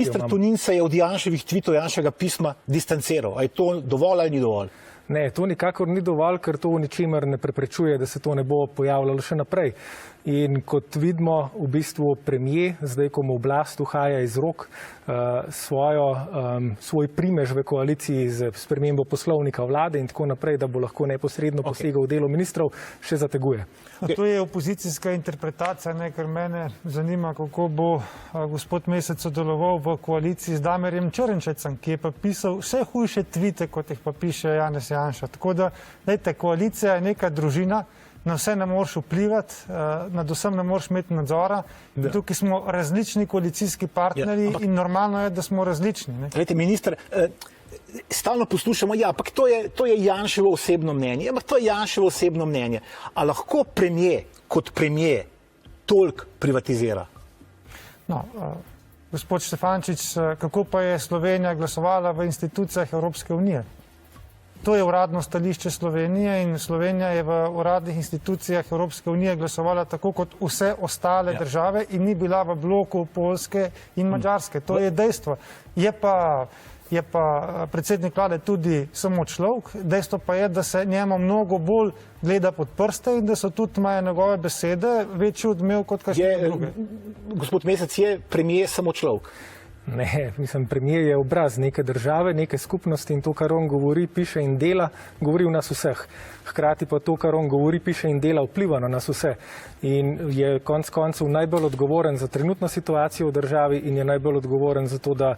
Minister Tonin se je od Janševih tvitov, Janševega pisma distanciral. A je to dovolj ali ni dovolj? Ne, to nikakor ni dovolj, ker to v ničemer ne preprečuje, da se to ne bo pojavljalo še naprej. In kot vidimo, v bistvu premier, zdaj ko mu oblast uhaja iz rok, svoj primež v koaliciji z spremembo poslovnika vlade in tako naprej, da bo lahko neposredno posegal v delo ministrov, še zateguje. To je opozicijska interpretacija, ker mene zanima, kako bo gospod Mesec sodeloval v koaliciji z Damirjem Črnčecem, ki je pa pisal vse hujše tvite, kot jih pa piše Janez Janša. Tako da, dajte, koalicija je neka družina, na vse ne moreš vplivati, nad vsem ne moreš imeti nadzora. Tukaj smo različni koalicijski partnerji in normalno je, da smo različni. Glejte, minister, stalno poslušamo, ja, ampak to je Janševo osebno mnenje. Ampak to je Janševo osebno mnenje. A lahko premier kot premier toliko privatizira? No, gospod Štefančič, kako pa je Slovenija glasovala v institucijah Evropske unije? To je uradno stališče Slovenije in Slovenija je v uradnih institucijah Evropske unije glasovala tako kot vse ostale države in ni bila v bloku Poljske in Madžarske. To je dejstvo. Je pa predsednik vlade tudi samo človek. Dejstvo pa je, da se njemu mnogo bolj gleda pod prste in da so tudi imajo njegove besede večji odmev kot kakšne druge. Gospod Mesec, je premier samo človek? Ne, mislim, premier je obraz neke države, neke skupnosti in to, kar on govori, piše in dela, govori v nas vseh. Hkrati pa to, kar on govori, piše in dela, vpliva na nas vse. In je konec koncev najbolj odgovoren za trenutno situacijo v državi in je najbolj odgovoren za to, da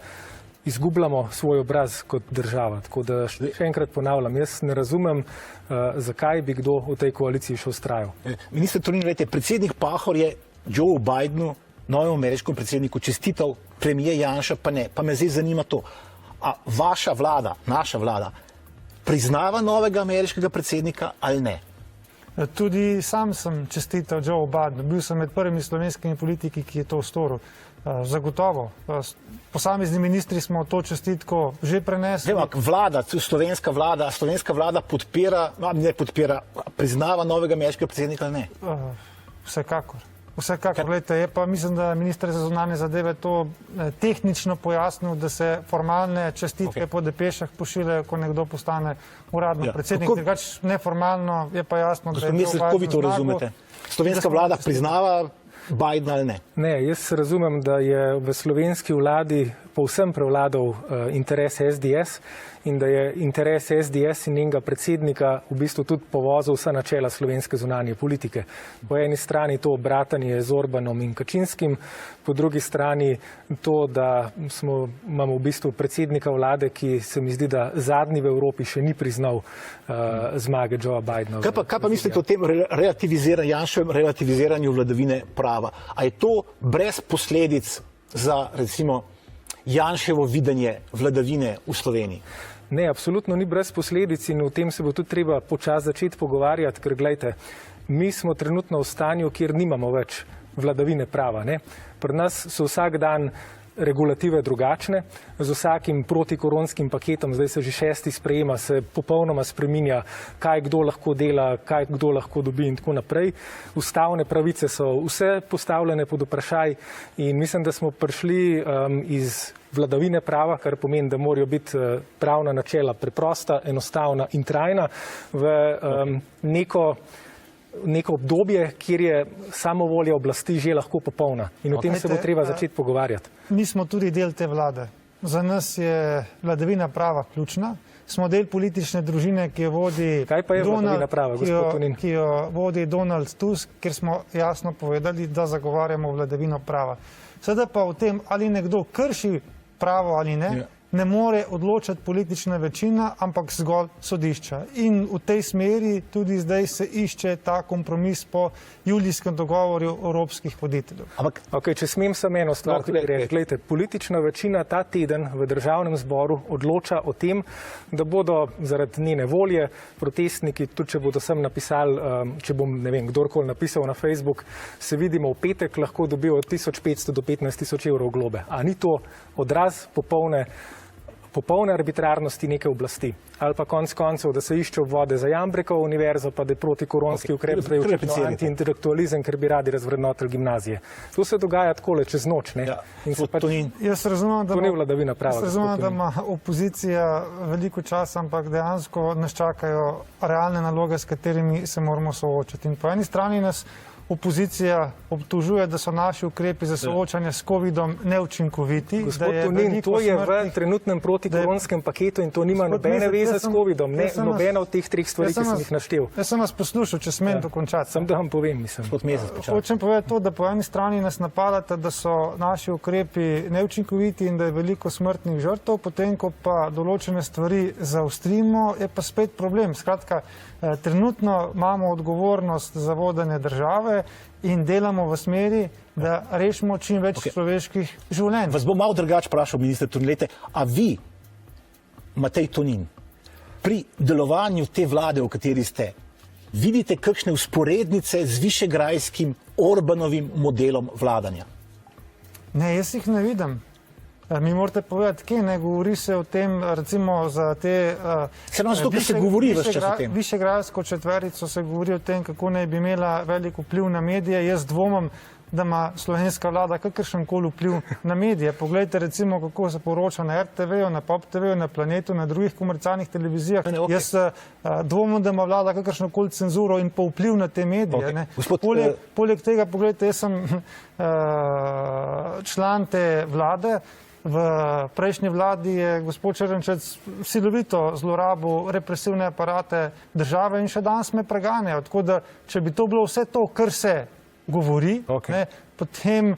izgubljamo svoj obraz kot država. Tako da še enkrat ponavljam, jaz ne razumem, zakaj bi kdo v tej koaliciji še vztrajal. Minister Tonin, predsednik Pahor je Joe Bidenu, novemu ameriškemu predsedniku, čestital, premier Janša pa ne. Pa me zdaj zanima to. A vaša vlada, naša vlada, priznava novega ameriškega predsednika ali ne? Tudi sam sem čestital Joe Bidenu. Bil sem med prvimi slovenskimi politiki, ki je to storil. Zagotovo. Posamezni ministri smo to čestitko že prenesli. Vlada, slovenska vlada podpira, ne podpira, priznava novega ameriškega predsednika ali ne? Vsekakor. Vsekakor, gledajte, je pa mislim, da minister za zunanje zadeve to tehnično pojasnil, da se formalne čestitke po depešah pošiljajo, ko nekdo postane uradno predsednik. Drugač neformalno je pa jasno, da je to kako vi to razumete? Slovenska vlada priznava Bidena ali ne? Ne, jaz razumem, da je v slovenski vladi povsem prevladal interes SDS in da je interes SDS in njenega predsednika v bistvu tudi povozil vsa načela slovenske zunanje politike. Po eni strani to bratanje z Orbanom in Kačinskim, po drugi strani to, da imamo v bistvu predsednika vlade, ki se mi zdi, da zadnji v Evropi še ni priznal zmage Joea Bidena. Kaj pa mislite o tem Janševem relativiziranju vladavine prava? A je to brez posledic za, recimo, Janševo videnje vladavine v Sloveniji? Ne, absolutno ni brez posledic in o tem se bo tudi treba počasi začeti pogovarjati, ker gledajte, mi smo trenutno v stanju, kjer nimamo več vladavine prava. Pri nas so vsak dan regulative drugačne, z vsakim protikoronskim paketom, zdaj se že 6. sprejema, se popolnoma spreminja, kaj kdo lahko dela, kaj kdo lahko dobi in tako naprej. Ustavne pravice so vse postavljene pod vprašaj in mislim, da smo prišli iz vladavine prava, kar pomeni, da morajo biti pravna načela preprosta, enostavna in trajna v neko obdobje, kjer je samovolja oblasti že lahko popolna. In o tem se bo treba začeti pogovarjati. Mi smo tudi del te vlade. Za nas je vladavina prava ključna. Smo del politične družine, ki jo vodi Kaj pa je vladavina prava, gospod Tonin? Ki jo vodi Donald Tusk, ker smo jasno povedali, da zagovarjamo vladavino prava. Sedaj pa o tem, ali nekdo krši pravo ali ne more odločati politična večina, ampak zgolj sodišča. In v tej smeri tudi zdaj se išče ta kompromis po julijskem dogovorju evropskih voditeljev. Če smem samo eno stvar reči, gledajte, politična večina ta teden v državnem zboru odloča o tem, da bodo zaradi njene volje protestniki, tudi če bodo sem napisali, če bom, ne vem, kdorkoli napisal na Facebook, se vidimo v petek, lahko dobijo od 1500 do 15 000 evrov globe. A ni to odraz popolne popolne arbitrarnosti neke oblasti ali pa konec koncev, da se išče obvode za Jambrekovo univerzo, pa da je protikoronski ukrep zdaj očitno antiintelektualizem, ker bi radi razvrednotili gimnazije. To se dogaja takole čez noč. Ne? In se pač, Jaz razumem, to ni vladavina prava. Jaz razumem, da ima opozicija veliko časa, ampak dejansko nas čakajo realne naloge, s katerimi se moramo soočiti. In po eni strani nas opozicija obtožuje, da so naši ukrepi za soočanje s COVID-om neučinkoviti. Gospod Tonin, to je v trenutnem protikoronskem paketu in to nima nobene veze s COVID-om, ne nobena od teh treh stvari, ki sem jih naštel. Jaz sem vas poslušal, če smem dokončati. Sem da vam povem, mislim. Hočem povedati to, da po eni strani nas napadate, da so naši ukrepi neučinkoviti in da je veliko smrtnih žrtev, potem ko pa določene stvari zaostrimo, je pa spet problem. Skratka, trenutno imamo odgovornost za vodenje države in delamo v smeri, da rešimo čim več človeških življenj. Vas bom malo drugače vprašal, minister Tonin, a vi, Matej Tonin, pri delovanju te vlade, v kateri ste, vidite kakšne vzporednice z višegrajskim Orbanovim modelom vladanja? Ne, jaz jih ne vidim. Mi morate povedati, kje ne govori se o tem, recimo za te višegrajsko četverico se govori o tem, kako naj bi imela velik vpliv na medije. Jaz dvomim, da ima slovenska vlada kakršenkoli vpliv na medije. Poglejte recimo, kako se poroča na RTV-u, na Pop TV-u, na Planetu, na drugih komercialnih televizijah. Jaz dvomim, da ima vlada kakršnokoli cenzuro in pa vpliv na te medije. Poleg tega, poglejte, jaz sem član te vlade. V prejšnji vladi je gospod Črnčec silovito zlorabil represivne aparate države in še danes me preganjajo. Tako da, če bi to bilo vse to, kar se govori, potem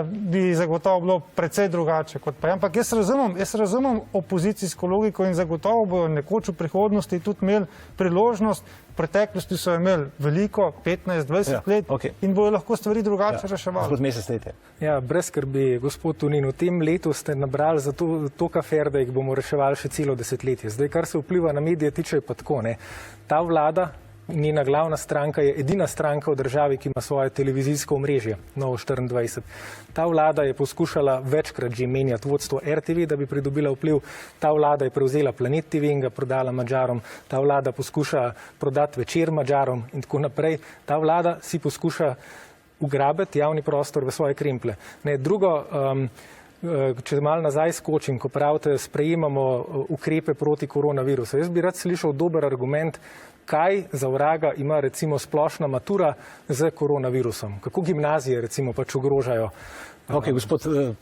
bi zagotovo bilo precej drugače kot pa. Ampak jaz razumem opozicijsko logiko in zagotovo bojo nekoč v prihodnosti tudi imeli priložnost. V preteklosti so imeli veliko, 15-20 let in bojo lahko stvari drugače reševali. Ja, brez skrbi, gospod Tonin, v tem letu ste nabrali za to afer, da jih bomo reševali še celo desetletje. Zdaj, kar se vpliva na medije tiče, je pa tako. Ta vlada, njena glavna stranka je edina stranka v državi, ki ima svoje televizijsko omrežje, Novo 24. Ta vlada je poskušala večkrat že menjati vodstvo RTV, da bi pridobila vpliv. Ta vlada je prevzela Planet TV in ga prodala Madžarom. Ta vlada poskuša prodati Večer Madžarom in tako naprej. Ta vlada si poskuša ugrabiti javni prostor v svoje kremplje. Drugo, če malo nazaj skočim, ko pravite, sprejemamo ukrepe proti koronavirusu. Jaz bi rad slišal dober argument, kaj za vraga ima recimo splošna matura z koronavirusom. Kako gimnazije recimo pač ogrožajo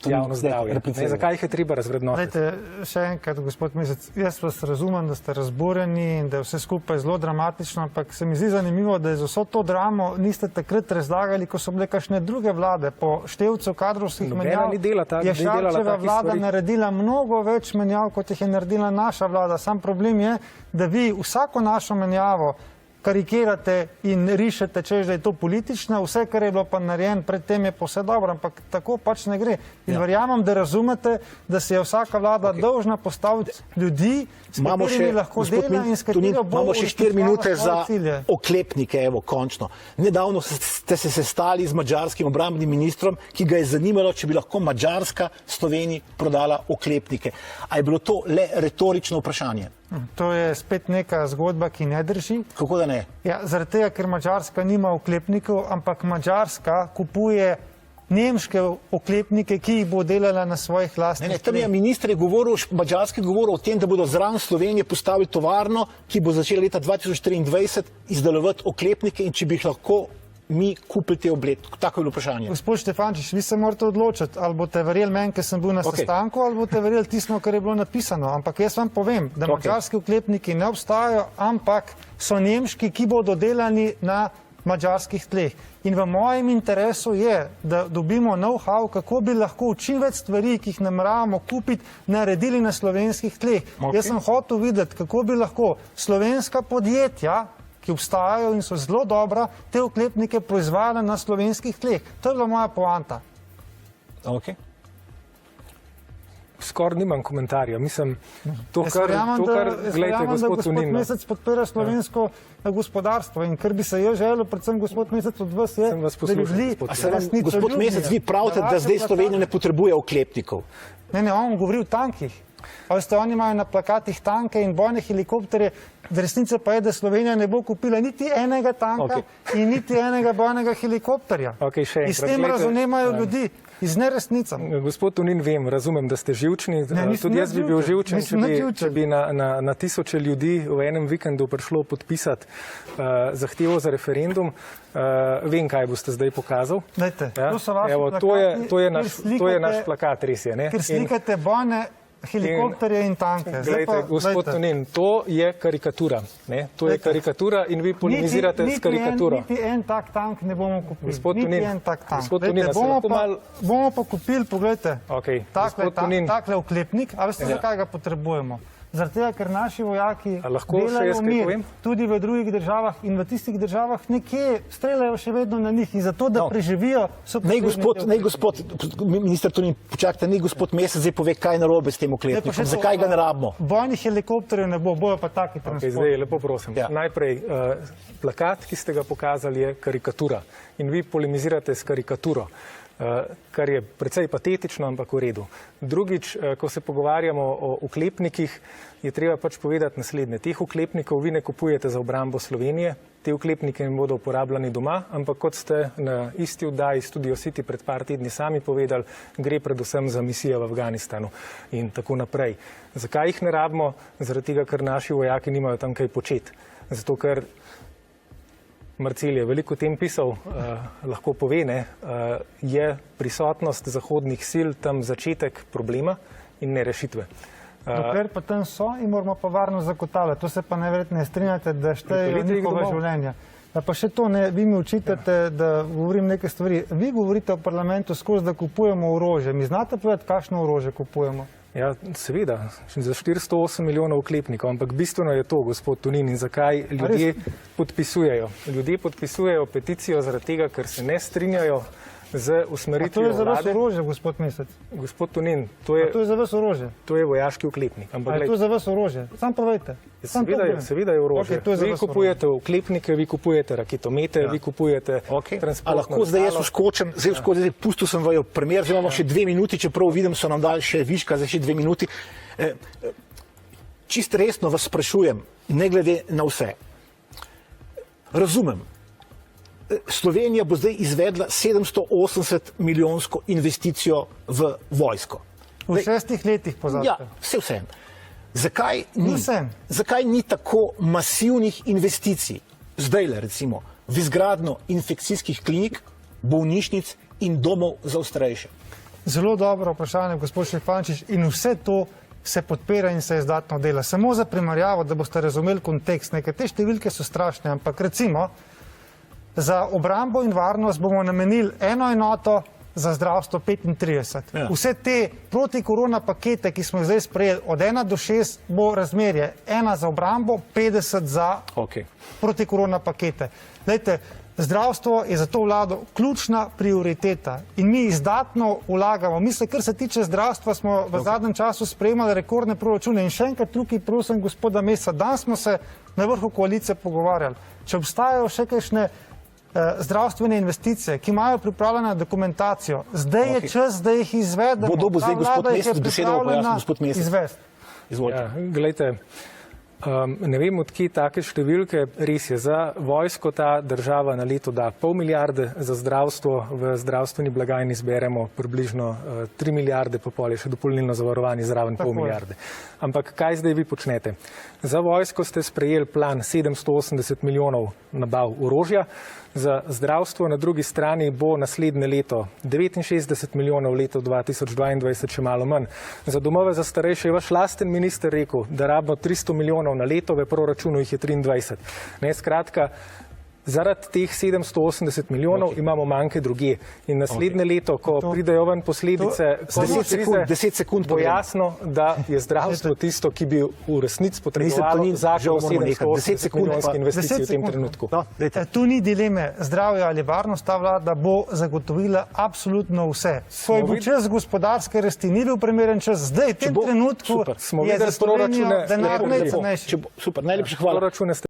javno zdravje. Zakaj jih je treba razvrednotiti? Še enkrat, gospod Mesec, jaz vas razumem, da ste razburjeni in da je vse skupaj zelo dramatično, ampak se mi zdi zanimivo, da za vso to dramo niste takrat razlagali, ko so bile kakšne druge vlade. Po števcu kadrovskih menjav je Šarčeva vlada naredila mnogo več menjav, kot jih je naredila naša vlada. Sam problem je, da vi vsako našo menjavo karikirate in rišete, češ, da je to politično, vse, kar je bilo pa narejen predtem, je pa vse dobro, ampak tako pač ne gre. In verjamem, da razumete, da se je vsaka vlada dolžna postaviti ljudi, s katerimi lahko dela in s katero bo imamo še 4 minute za oklepnike, evo, končno. Nedavno ste se sestali z madžarskim obrambnim ministrom, ki ga je zanimalo, če bi lahko Madžarska Sloveniji prodala oklepnike. A je bilo to le retorično vprašanje? To je spet neka zgodba, ki ne drži. Kako da ne? Ja, zaradi tega, ker Madžarska nima oklepnikov, ampak Madžarska kupuje nemške oklepnike, ki jih bo delala na svojih lastnih tleh. Tam je minister madžarski govoril o tem, da bodo zraven Slovenije postavili tovarno, ki bo začela leta 2023 izdelovati oklepnike in če bi jih lahko mi kupili te oblek. Tako je bilo vprašanje. Gospod Štefančič, vi se morate odločiti, ali boste verjeli meni, ker sem bil na sestanku, ali boste verjeli tisto, kar je bilo napisano. Ampak jaz vam povem, da madžarski oklepniki ne obstajajo, ampak so nemški, ki bodo delani na madžarskih tleh. In v mojem interesu je, da dobimo know-how, kako bi lahko čim več stvari, ki jih nameravamo kupiti, naredili na slovenskih tleh. Jaz sem hotel videti, kako bi lahko slovenska podjetja, ki obstajajo in so zelo dobra, te oklepnike proizvajale na slovenskih tleh. To je bila moja poanta. skoraj nimam komentarja. Mislim, Jaz verjamem, da gospod gospod Mesec podpira slovensko gospodarstvo in kar bi se jaz želel, predvsem gospod Mesec od vas je, da bi bili Gospod Mesec, vi pravite, da zdaj Slovenija ne potrebuje oklepnikov. Ne, on govori o tankih. Pa veste, oni imajo na plakatih tanke in bojne helikopterje, v resnici pa je, da Slovenija ne bo kupila niti enega tanka in niti enega bojnega helikopterja. In s tem razumemajo ljudi. Iz neresnica. Gospod Tonin, razumem, da ste živčni. Tudi jaz bi bil živčen, če bi na tisoče ljudi v enem vikendu prišlo podpisati zahtevo za referendum. Vem, kaj boste zdaj pokazal. Dajte, to so vaši plakati. To je naš plakat, res je. Ker slikate bojne helikopterje in tanke. Glejte, gospod Tonin, to je karikatura. To je karikatura in vi polemizirate s karikaturo. Niti en tak tank ne bomo kupili. Gospod Tonin, niti en tak tank. Bomo pa kupili, pogledajte, takle oklepnik, a veste, zakaj ga potrebujemo? Zaradi tega, ker naši vojaki delajo mir tudi v drugih državah in v tistih državah nekje streljajo še vedno na njih in zato, da preživijo, so potrebni. Gospod minister Tonin, počakajte, gospod Mesec zdaj pove, kaj je narobe s tem oklepnikom, zakaj ga ne rabimo. Bojnih helikopterjev ne bo, bojo pa taki transport. Zdaj, lepo prosim. Najprej, plakat, ki ste ga pokazali, je karikatura in vi polemizirate s karikaturo. Kar je precej patetično, ampak v redu. Drugič, ko se pogovarjamo o oklepnikih, je treba pač povedati naslednje. Teh oklepnikov vi ne kupujete za obrambo Slovenije, te oklepnike ne bodo uporabljani doma, ampak kot ste na isti oddaji Studio City pred par tedni sami povedali, gre predvsem za misijo v Afganistanu in tako naprej. Zakaj jih ne rabimo? Zaradi tega, ker naši vojaki nimajo tam kaj početi. Zato, ker Marcel je veliko o tem pisal, lahko pove, je prisotnost zahodnih sil tam začetek problema in ne rešitve. Dokler pa tam so in moramo pa varno zagotavljati. To se pa najverjetneje ne strinjate, da štejejo njihova življenja. Pa še to, vi mi očitate, da govorim neke stvari. Vi govorite v parlamentu skozi, da kupujemo orožje. Mi znate povedati, kakšno orožje kupujemo? Ja, seveda, za 408 milijonov oklepnikov, ampak bistveno je to, gospod Tonin, in zakaj ljudje podpisujejo. Ljudje podpisujejo peticijo zaradi tega, ker se ne strinjajo z usmeritvijo vlade. To je za vas orožje, gospod Mesec. Gospod Tonin, to je za vas orožje. To je vojaški oklepnik. Je to za vas orožje? Sam povejte. Seveda je orožje. Vi kupujete oklepnike, vi kupujete raketomete, vi kupujete transportno. Lahko zdaj jaz uskočim, pustil sem vajo primer, zdaj imamo še 2 minuti, čeprav vidim, so nam dali še viška za še 2 minuti. Čisto resno vas sprašujem, ne glede na vse. Razumem, Slovenija bo zdaj izvedla 780 milijonsko investicijo v vojsko. V 6 letih pozabite. Ja, vse. Zakaj ni tako masivnih investicij, zdajle recimo, v izgradnjo infekcijskih klinik, bolnišnic in domov za starejše? Zelo dobro vprašanje, gospod Štefančič, in vse to se podpira in se izdatno dela. Samo za primerjavo, da boste razumeli kontekst, te številke so strašne, ampak recimo, za obrambo in varnost bomo namenili eno enoto, za zdravstvo 35. Ja. Vse te protikorona pakete, ki smo jih zdaj sprejeli, od 1 do 6 bo razmerje. 1 za obrambo, 50 za protikorona pakete. Lejte, zdravstvo je za to vlado ključna prioriteta in mi izdatno vlagamo. Mislim, kar se tiče zdravstva, smo v zadnjem času sprejemali rekordne proračune in še enkrat tukaj prosim gospoda Meseca, danes smo se na vrhu koalicije pogovarjali. Če obstajajo še kakšne zdravstvene investicije, ki imajo pripravljeno dokumentacijo, zdaj je čas, da jih izvedemo. Ta vlada jih je pripravljena izvesti. Glejte, ne vem, odkje take številke, res je, za vojsko ta država na leto da 0,5 milijarde, za zdravstvo v zdravstveni blagajni zberemo približno 3 milijarde, pa pol je še dopolnilno zavarovanje zraven 0,5 milijarde. Ampak kaj zdaj vi počnete? Za vojsko ste sprejeli plan 780 milijonov nabav orožja, za zdravstvo na drugi strani bo naslednje leto 69 milijonov, leto 2022 še malo manj. Za domove za starejše je vaš lasten minister rekel, da rabimo 300 milijonov na leto, v proračunu jih je 23. Ne, skratka, Zaradi teh 780 milijonov imamo manjke drugje. In naslednje leto, ko pridejo ven posledice, 10 sekund bo jasno, da je zdravstvo tisto, ki bi v resnici potrebovalo zakon o 780 milijonski investicij v tem trenutku. Tu ni dileme zdravja ali varnost, ta vlada bo zagotovila absolutno vse. Ko je bil čas gospodarske rasti, ni bil primeren čas, zdaj v tem trenutku je za Slovenijo denar najcenejši. Super, najlepša hvala.